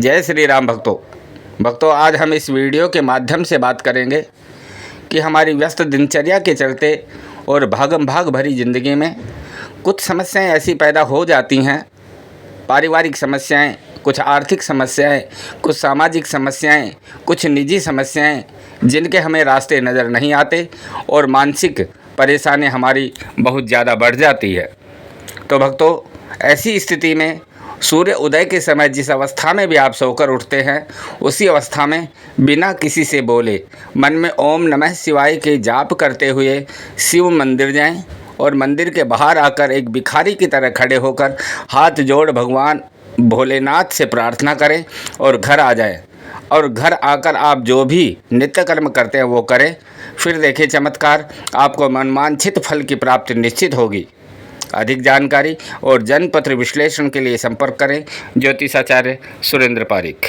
जय श्री राम भक्तों, आज हम इस वीडियो के माध्यम से बात करेंगे कि हमारी व्यस्त दिनचर्या के चलते और भागम भाग भरी ज़िंदगी में कुछ समस्याएं ऐसी पैदा हो जाती हैं। पारिवारिक समस्याएं, कुछ आर्थिक समस्याएं, कुछ सामाजिक समस्याएं, कुछ निजी समस्याएं जिनके हमें रास्ते नज़र नहीं आते और मानसिक परेशानी हमारी बहुत ज़्यादा बढ़ जाती है। तो भक्तों, ऐसी स्थिति में सूर्य उदय के समय जिस अवस्था में भी आप सोकर उठते हैं, उसी अवस्था में बिना किसी से बोले मन में ओम नमः शिवाय के जाप करते हुए शिव मंदिर जाएं और मंदिर के बाहर आकर एक भिखारी की तरह खड़े होकर हाथ जोड़ भगवान भोलेनाथ से प्रार्थना करें और घर आ जाएं। और घर आकर आप जो भी नित्य कर्म करते हैं वो करें। फिर देखिए चमत्कार, आपको मनवांछित फल की प्राप्ति निश्चित होगी। अधिक जानकारी और जनपत्र विश्लेषण के लिए संपर्क करें ज्योतिषाचार्य सुरेंद्र पारिक।